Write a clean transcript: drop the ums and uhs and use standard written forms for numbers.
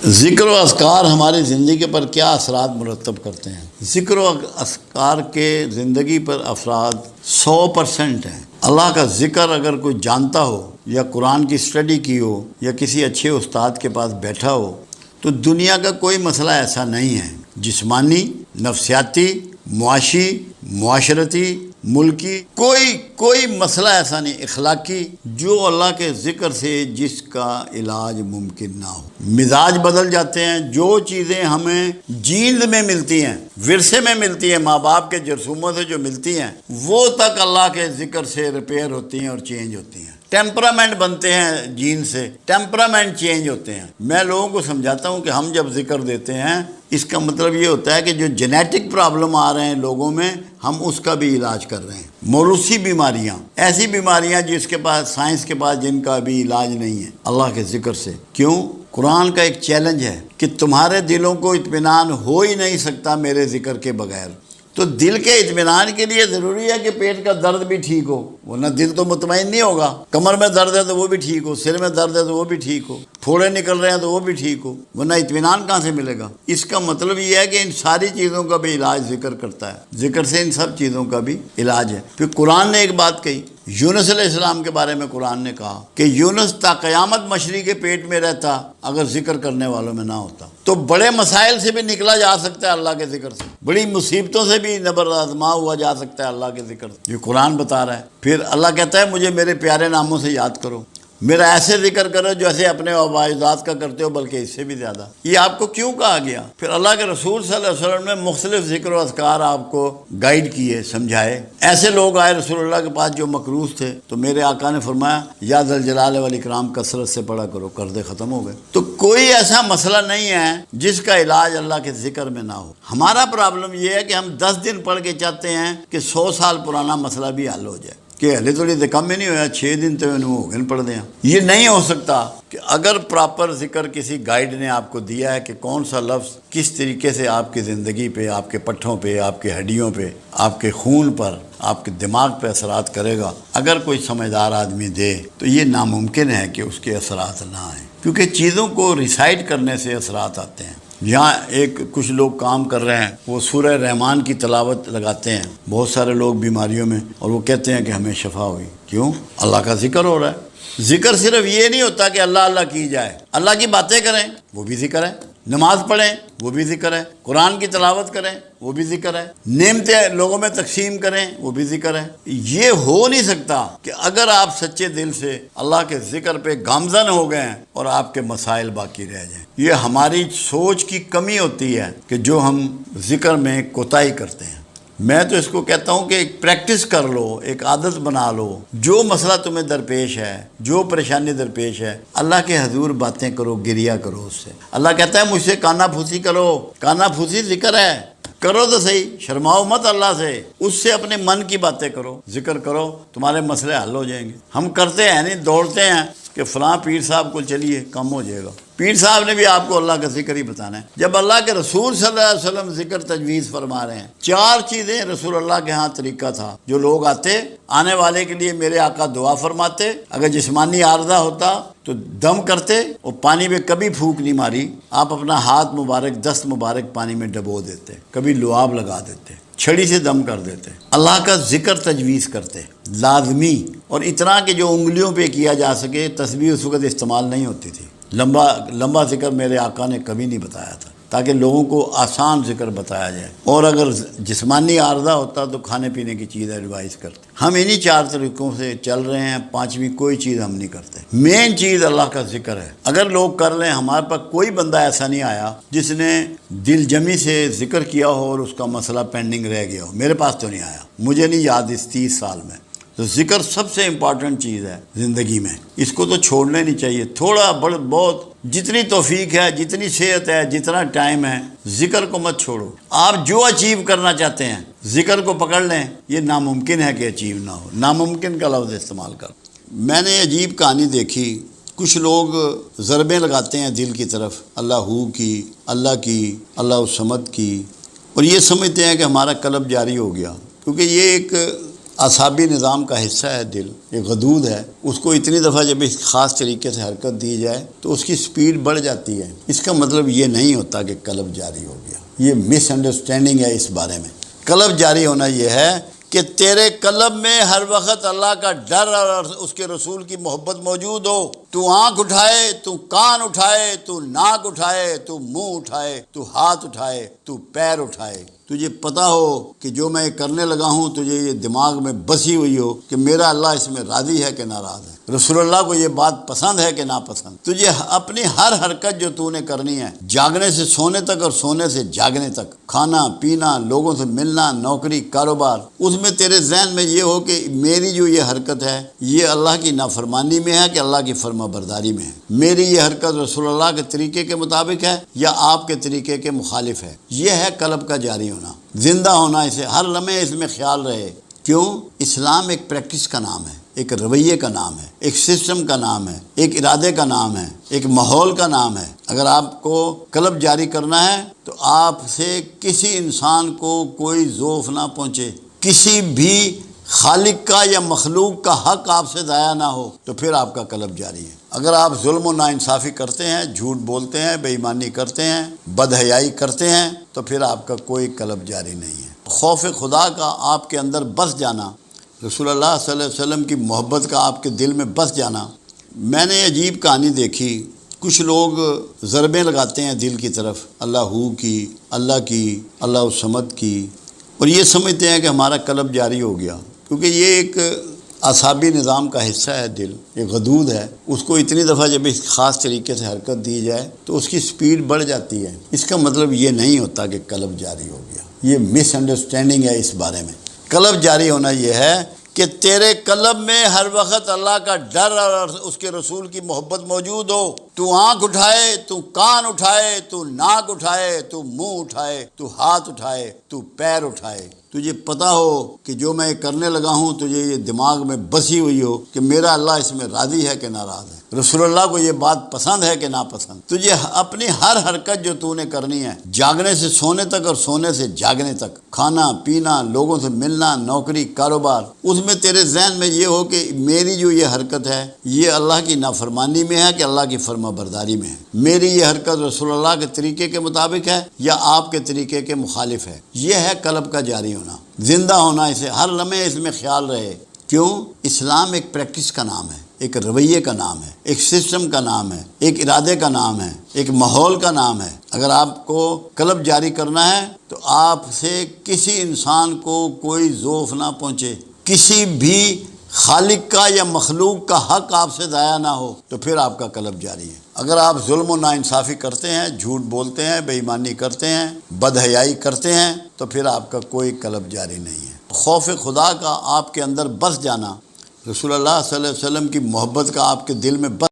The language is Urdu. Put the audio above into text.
ذکر و اذکار ہماری زندگی پر کیا اثرات مرتب کرتے ہیں؟ ذکر و اذکار کے زندگی پر افراد 100% ہیں۔ اللہ کا ذکر اگر کوئی جانتا ہو یا قرآن کی سٹڈی کی ہو یا کسی اچھے استاد کے پاس بیٹھا ہو تو دنیا کا کوئی مسئلہ ایسا نہیں ہے، جسمانی، نفسیاتی، معاشی، معاشرتی، ملکی، کوئی مسئلہ ایسا نہیں، اخلاقی، جو اللہ کے ذکر سے جس کا علاج ممکن نہ ہو۔ مزاج بدل جاتے ہیں، جو چیزیں ہمیں جیند میں ملتی ہیں، ورثے میں ملتی ہیں، ماں باپ کے جرثوموں سے جو ملتی ہیں، وہ تک اللہ کے ذکر سے ریپیئر ہوتی ہیں اور چینج ہوتی ہیں۔ ٹیمپرامنٹ بنتے ہیں جین سے، ٹیمپرامنٹ چینج ہوتے ہیں۔ میں لوگوں کو سمجھاتا ہوں کہ ہم جب ذکر دیتے ہیں اس کا مطلب یہ ہوتا ہے کہ جو جینیٹک پرابلم آ رہے ہیں لوگوں میں، ہم اس کا بھی علاج کر رہے ہیں۔ موروثی بیماریاں، ایسی بیماریاں جس کے پاس سائنس کے پاس جن کا بھی علاج نہیں ہے، اللہ کے ذکر سے۔ کیوں؟ قرآن کا ایک چیلنج ہے کہ تمہارے دلوں کو اطمینان ہو ہی نہیں سکتا میرے ذکر کے بغیر۔ تو دل کے اطمینان کے لیے ضروری ہے کہ پیٹ کا درد بھی ٹھیک ہو، ورنہ دل تو مطمئن نہیں ہوگا۔ کمر میں درد ہے تو وہ بھی ٹھیک ہو، سر میں درد ہے تو وہ بھی ٹھیک ہو، پھوڑے نکل رہے ہیں تو وہ بھی ٹھیک ہو، ورنہ اطمینان کہاں سے ملے گا؟ اس کا مطلب یہ ہے کہ ان ساری چیزوں کا بھی علاج ذکر کرتا ہے، ذکر سے ان سب چیزوں کا بھی علاج ہے۔ پھر قرآن نے ایک بات کہی، یونس علیہ السلام کے بارے میں قرآن نے کہا کہ یونس تا قیامت مچھلی کے پیٹ میں رہتا اگر ذکر کرنے والوں میں نہ ہوتا۔ تو بڑے مسائل سے بھی نکلا جا سکتا ہے اللہ کے ذکر سے، بڑی مصیبتوں سے بھی نبر آزما ہوا جا سکتا ہے اللہ کے ذکر سے، یہ قرآن بتا رہا ہے۔ پھر اللہ کہتا ہے مجھے میرے پیارے ناموں سے یاد کرو، میرا ایسے ذکر کرو جیسے اپنے آبائزات کا کرتے ہو، بلکہ اس سے بھی زیادہ۔ یہ آپ کو کیوں کہا گیا؟ پھر اللہ کے رسول صلی اللہ علیہ وسلم نے مختلف ذکر و اذکار آپ کو گائیڈ کیے، سمجھائے۔ ایسے لوگ آئے رسول اللہ کے پاس جو مقروض تھے، تو میرے آقا نے فرمایا یا ذا الجلال والاکرام کثرت سے پڑھا کرو، قرضے ختم ہو گئے۔ تو کوئی ایسا مسئلہ نہیں ہے جس کا علاج اللہ کے ذکر میں نہ ہو۔ ہمارا پرابلم یہ ہے کہ ہم 10 دن پڑھ کے چاہتے ہیں کہ 100 سال پرانا مسئلہ بھی حل ہو جائے، کہ ہلے تھوڑی تو کم ہی نہیں ہوا، 6 دن تو انہوں ہو گئے پڑھ دیں۔ یہ نہیں ہو سکتا کہ اگر پراپر ذکر کسی گائیڈ نے آپ کو دیا ہے کہ کون سا لفظ کس طریقے سے آپ کی زندگی پہ، آپ کے پٹھوں پہ، آپ کے ہڈیوں پہ، آپ کے خون پر، آپ کے دماغ پہ اثرات کرے گا، اگر کوئی سمجھدار آدمی دے تو یہ ناممکن ہے کہ اس کے اثرات نہ آئیں، کیونکہ چیزوں کو ریسائٹ کرنے سے اثرات آتے ہیں۔ یہاں کچھ لوگ کام کر رہے ہیں، وہ سورہ رحمان کی تلاوت لگاتے ہیں، بہت سارے لوگ بیماریوں میں، اور وہ کہتے ہیں کہ ہمیں شفا ہوئی۔ کیوں؟ اللہ کا ذکر ہو رہا ہے۔ ذکر صرف یہ نہیں ہوتا کہ اللہ اللہ کی جائے، اللہ کی باتیں کریں وہ بھی ذکر ہے، نماز پڑھیں وہ بھی ذکر ہے، قرآن کی تلاوت کریں وہ بھی ذکر ہے، نعمتیں لوگوں میں تقسیم کریں وہ بھی ذکر ہے۔ یہ ہو نہیں سکتا کہ اگر آپ سچے دل سے اللہ کے ذکر پہ گامزن ہو گئے ہیں اور آپ کے مسائل باقی رہ جائیں۔ یہ ہماری سوچ کی کمی ہوتی ہے کہ جو ہم ذکر میں کوتاہی کرتے ہیں۔ میں تو اس کو کہتا ہوں کہ ایک پریکٹس کر لو، ایک عادت بنا لو، جو مسئلہ تمہیں درپیش ہے، جو پریشانی درپیش ہے، اللہ کے حضور باتیں کرو، گریا کرو اس سے۔ اللہ کہتا ہے مجھ سے کانا پھوسی کرو، کانا پھوسی ذکر ہے، کرو تو صحیح، شرماؤ مت اللہ سے، اس سے اپنے من کی باتیں کرو، ذکر کرو، تمہارے مسئلے حل ہو جائیں گے۔ ہم کرتے ہیں نہیں، دوڑتے ہیں کہ فلاں پیر صاحب کو چلیے کم ہو جائے گا۔ پیر صاحب نے بھی آپ کو اللہ کا ذکر ہی بتانا ہے۔ جب اللہ کے رسول صلی اللہ علیہ وسلم ذکر تجویز فرما رہے ہیں، 4 چیزیں رسول اللہ کے ہاں طریقہ تھا۔ جو لوگ آنے والے کے لیے میرے آقا دعا فرماتے، اگر جسمانی عارضہ ہوتا تو دم کرتے، اور پانی میں کبھی پھونک نہیں ماری، آپ اپنا ہاتھ مبارک، دست مبارک پانی میں ڈبو دیتے، کبھی لعاب لگا دیتے، چھڑی سے دم کر دیتے، اللہ کا ذکر تجویز کرتے لازمی، اور اتنا کہ جو انگلیوں پہ کیا جا سکے۔ تسبیح اس وقت استعمال نہیں ہوتی تھی، لمبا ذکر میرے آقا نے کبھی نہیں بتایا تھا، تاکہ لوگوں کو آسان ذکر بتایا جائے۔ اور اگر جسمانی عارضہ ہوتا تو کھانے پینے کی چیز ایڈوائز کرتے۔ ہم انہی 4 طریقوں سے چل رہے ہیں، 5ویں کوئی چیز ہم نہیں کرتے۔ مین چیز اللہ کا ذکر ہے۔ اگر لوگ کر لیں، ہمارے پاس کوئی بندہ ایسا نہیں آیا جس نے دل جمی سے ذکر کیا ہو اور اس کا مسئلہ پینڈنگ رہ گیا ہو، میرے پاس تو نہیں آیا، مجھے نہیں یاد اس 30 سال میں۔ تو ذکر سب سے امپورٹنٹ چیز ہے زندگی میں، اس کو تو چھوڑنا نہیں چاہیے۔ تھوڑا بہت جتنی توفیق ہے، جتنی صحت ہے، جتنا ٹائم ہے، ذکر کو مت چھوڑو۔ آپ جو اچیو کرنا چاہتے ہیں ذکر کو پکڑ لیں، یہ ناممکن ہے کہ اچیو نہ ہو۔ ناممکن کا لفظ استعمال کر۔ میں نے عجیب کہانی دیکھی، کچھ لوگ ضربیں لگاتے ہیں دل کی طرف، اللہ کی، اللہ کی، اللہ الصمد کی، اور یہ سمجھتے ہیں کہ ہمارا قلب جاری ہو گیا، کیونکہ یہ ایک اعصابی نظام کا حصہ ہے دل، یہ غدود ہے، اس کو اتنی دفعہ جب اس خاص طریقے سے حرکت دی جائے تو اس کی سپیڈ بڑھ جاتی ہے۔ اس کا مطلب یہ نہیں ہوتا کہ قلب جاری ہو گیا، یہ مس انڈرسٹینڈنگ ہے اس بارے میں۔ قلب جاری ہونا یہ ہے کہ تیرے قلب میں ہر وقت اللہ کا ڈر اور اس کے رسول کی محبت موجود ہو۔ تو آنکھ اٹھائے، تو کان اٹھائے، تو ناک اٹھائے، تو منہ اٹھائے، تو ہاتھ اٹھائے، تو پیر اٹھائے، تجھے پتہ ہو کہ جو میں کرنے لگا ہوں تجھے یہ دماغ میں بسی ہوئی ہو کہ میرا اللہ اس میں راضی ہے کہ ناراض ہے، رسول اللہ کو یہ بات پسند ہے کہ ناپسند۔ تجھے اپنی ہر حرکت جو تو نے کرنی ہے، جاگنے سے سونے تک اور سونے سے جاگنے تک، کھانا پینا، لوگوں سے ملنا، نوکری، کاروبار، اس میں تیرے ذہن میں یہ ہو کہ میری جو یہ حرکت ہے یہ اللہ کی نافرمانی میں ہے کہ اللہ کی فرما برداری میں ہے، میری یہ حرکت رسول اللہ کے طریقے کے مطابق ہے یا آپ کے طریقے کے مخالف ہے۔ یہ ہے قلب کا جاری ہونا، زندہ ہونا، اسے ہر لمحے اس میں خیال رہے۔ کیوں؟ اسلام ایک پریکٹس کا نام ہے، ایک رویے کا نام ہے، ایک سسٹم کا نام ہے، ایک ارادے کا نام ہے، ایک ماحول کا نام ہے۔ اگر آپ کو قلب جاری کرنا ہے تو آپ سے کسی انسان کو کوئی ذوف نہ پہنچے، کسی بھی خالق کا یا مخلوق کا حق آپ سے ضائع نہ ہو، تو پھر آپ کا قلب جاری ہے۔ اگر آپ ظلم و ناانصافی کرتے ہیں، جھوٹ بولتے ہیں، بے ایمانی کرتے ہیں، بدحیائی کرتے ہیں، تو پھر آپ کا کوئی قلب جاری نہیں ہے۔ خوف خدا کا آپ کے اندر بس جانا، رسول اللہ صلی اللہ علیہ وسلم کی محبت کا آپ کے دل میں بس جانا۔ میں نے عجیب کہانی دیکھی، کچھ لوگ ضربیں لگاتے ہیں دل کی طرف، اللہ ہو کی، اللہ کی، اللہ الصمد کی، اور یہ سمجھتے ہیں کہ ہمارا قلب جاری ہو گیا، کیونکہ یہ ایک اعصابی نظام کا حصہ ہے دل، یہ غدود ہے، اس کو اتنی دفعہ جب اس خاص طریقے سے حرکت دی جائے تو اس کی سپیڈ بڑھ جاتی ہے۔ اس کا مطلب یہ نہیں ہوتا کہ قلب جاری ہو گیا، یہ مس انڈرسٹینڈنگ ہے اس بارے میں۔ قلب جاری ہونا یہ ہے کہ تیرے قلب میں ہر وقت اللہ کا ڈر اور اس کے رسول کی محبت موجود ہو۔ تو آنکھ اٹھائے، تو کان اٹھائے، تو ناک اٹھائے، تو منہ اٹھائے، تو ہاتھ اٹھائے، تو پیر اٹھائے، تجھے پتہ ہو کہ جو میں کرنے لگا ہوں تجھے یہ دماغ میں بسی ہوئی ہو کہ میرا اللہ اس میں راضی ہے کہ ناراض ہے، رسول اللہ کو یہ بات پسند ہے کہ ناپسند۔ تجھے اپنی ہر حرکت جو تو نے کرنی ہے، جاگنے سے سونے تک اور سونے سے جاگنے تک، کھانا پینا، لوگوں سے ملنا، نوکری، کاروبار، اس میں تیرے ذہن میں یہ ہو کہ میری جو یہ حرکت ہے یہ اللہ کی نافرمانی میں ہے کہ اللہ کی فرما برداری میں ہے، میری یہ حرکت رسول اللہ کے طریقے کے مطابق ہے یا آپ کے طریقے کے مخالف ہے۔ یہ ہے قلب کا جاری ہونا، زندہ ہونا، اسے ہر لمحے اس میں خیال رہے۔ کیوں؟ اسلام ایک پریکٹس کا نام ہے، ایک رویے کا نام ہے، ایک سسٹم کا نام ہے، ایک ارادے کا نام ہے، ایک ماحول کا نام ہے۔ اگر آپ کو قلب جاری کرنا ہے تو آپ سے کسی انسان کو کوئی ذوف نہ پہنچے، کسی بھی خالق کا یا مخلوق کا حق آپ سے ضائع نہ ہو، تو پھر آپ کا قلب جاری ہے۔ اگر آپ ظلم و ناانصافی کرتے ہیں، جھوٹ بولتے ہیں، بے ایمانی کرتے ہیں، بدحیائی کرتے ہیں، تو پھر آپ کا کوئی قلب جاری نہیں ہے۔ خوف خدا کا آپ کے اندر بس جانا، رسول اللہ صلی اللہ علیہ وسلم کی محبت کا آپ کے دل میں بس